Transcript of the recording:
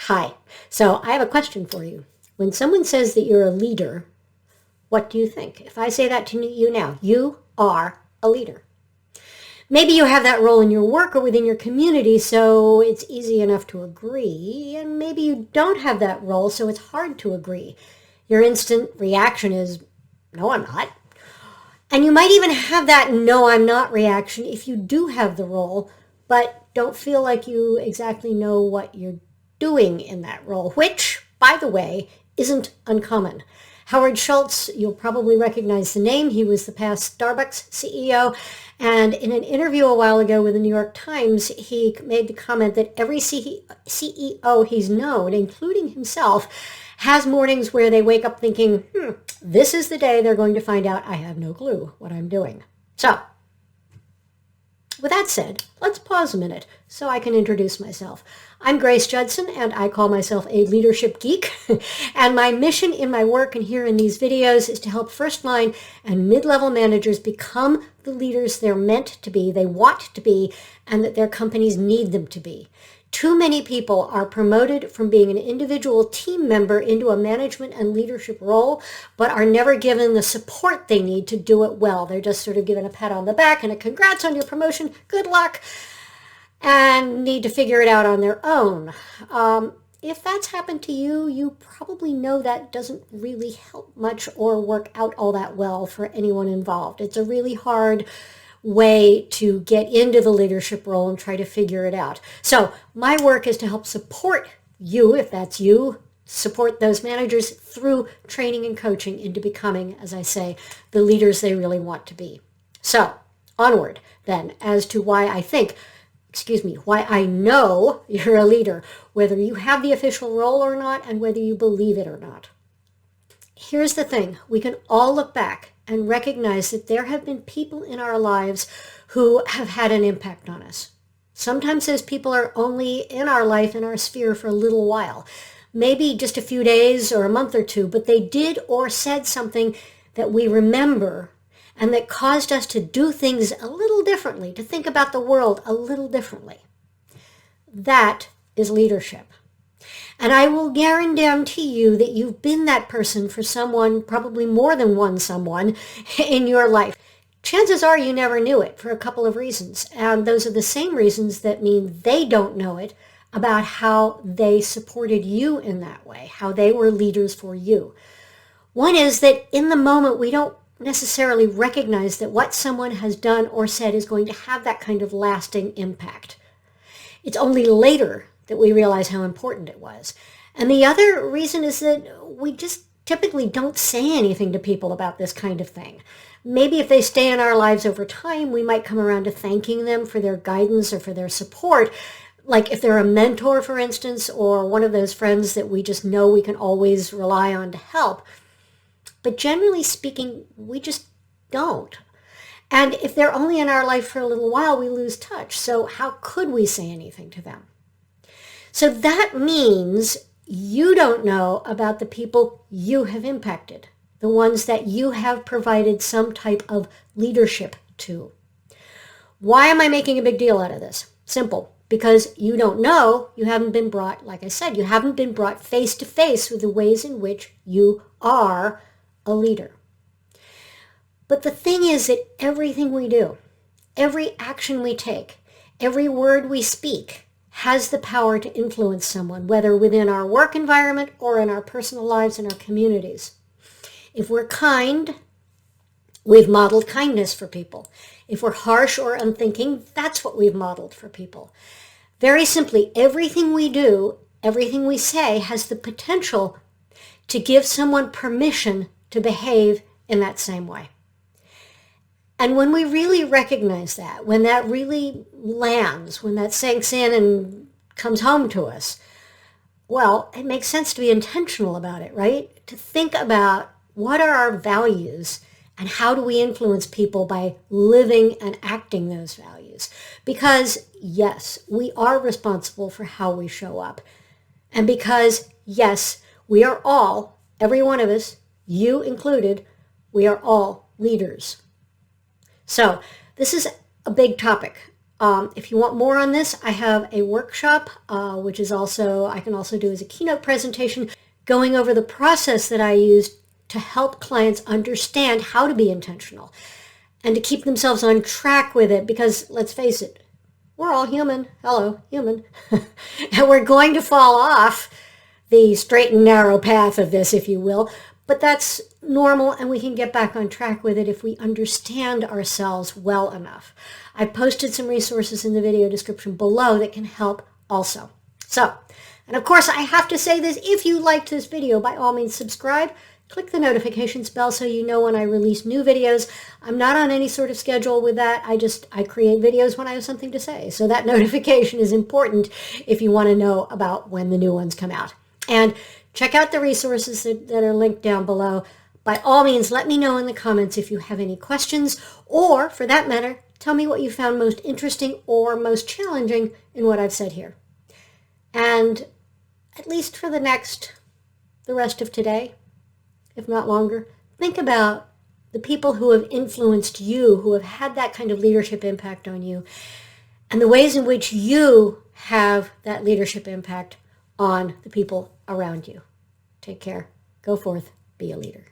Hi. So I have a question for you. When someone says that you're a leader, what do you think? If I say that to you now, you are a leader. Maybe you have that role in your work or within your community, so it's easy enough to agree. And maybe you don't have that role, so it's hard to agree. Your instant reaction is, no, I'm not. And you might even have that no, I'm not reaction if you do have the role, but don't feel like you exactly know what you're doing in that role, which, by the way, isn't uncommon. Howard Schultz, you'll probably recognize the name. He was the past Starbucks CEO. And in an interview a while ago with the New York Times, he made the comment that every CEO he's known, including himself, has mornings where they wake up thinking, this is the day they're going to find out I have no clue what I'm doing. So, with that said, let's pause a minute so I can introduce myself. I'm Grace Judson, and I call myself a leadership geek. And my mission in my work and here in these videos is to help first-line and mid-level managers become the leaders they're meant to be, they want to be, and that their companies need them to be. Too many people are promoted from being an individual team member into a management and leadership role, but are never given the support they need to do it well. They're just sort of given a pat on the back and a congrats on your promotion, good luck, and need to figure it out on their own. If that's happened to you, you probably know that doesn't really help much or work out all that well for anyone involved. It's a really hard way to get into the leadership role and try to figure it out. So my work is to help support you, if that's you, support those managers through training and coaching into becoming, as I say, the leaders they really want to be. So onward then as to why I know you're a leader, whether you have the official role or not, and whether you believe it or not. Here's the thing, we can all look back and recognize that there have been people in our lives who have had an impact on us. Sometimes those people are only in our life, in our sphere, for a little while, maybe just a few days or a month or two, but they did or said something that we remember and that caused us to do things a little differently, to think about the world a little differently. That is leadership. And I will guarantee you that you've been that person for someone, probably more than one someone, in your life. Chances are you never knew it for a couple of reasons. And those are the same reasons that mean they don't know it about how they supported you in that way, how they were leaders for you. One is that in the moment we don't necessarily recognize that what someone has done or said is going to have that kind of lasting impact. It's only later that we realize how important it was. And the other reason is that we just typically don't say anything to people about this kind of thing. Maybe if they stay in our lives over time, we might come around to thanking them for their guidance or for their support. Like if they're a mentor, for instance, or one of those friends that we just know we can always rely on to help. But generally speaking, we just don't. And if they're only in our life for a little while, we lose touch. So how could we say anything to them? So that means you don't know about the people you have impacted, the ones that you have provided some type of leadership to. Why am I making a big deal out of this? Simple. Because you don't know, you haven't been brought, like I said, you haven't been brought face to face with the ways in which you are a leader. But the thing is that everything we do, every action we take, every word we speak, has the power to influence someone, whether within our work environment or in our personal lives and our communities. If we're kind, we've modeled kindness for people. If we're harsh or unthinking, that's what we've modeled for people. Very simply, everything we do, everything we say has the potential to give someone permission to behave in that same way. And when we really recognize that, when that really lands, when that sinks in and comes home to us, well, it makes sense to be intentional about it, right? To think about what are our values and how do we influence people by living and acting those values. Because, yes, we are responsible for how we show up. And because, yes, we are all, every one of us, you included, we are all leaders. So this is a big topic. If you want more on this, I have a workshop, which is also, I can also do as a keynote presentation, going over the process that I use to help clients understand how to be intentional and to keep themselves on track with it. Because let's face it, we're all human. Hello, human. And we're going to fall off the straight and narrow path of this, if you will. But that's normal, and we can get back on track with it if we understand ourselves well enough. I posted some resources in the video description below that can help also. So, and of course, I have to say this, if you liked this video, by all means subscribe. Click the notifications bell so you know when I release new videos. I'm not on any sort of schedule with that. I create videos when I have something to say. So that notification is important if you want to know about when the new ones come out. And check out the resources that are linked down below. By all means, let me know in the comments if you have any questions, or for that matter, tell me what you found most interesting or most challenging in what I've said here. And at least for the rest of today, if not longer, think about the people who have influenced you, who have had that kind of leadership impact on you, and the ways in which you have that leadership impact on the people around you. Take care. Go forth. Be a leader.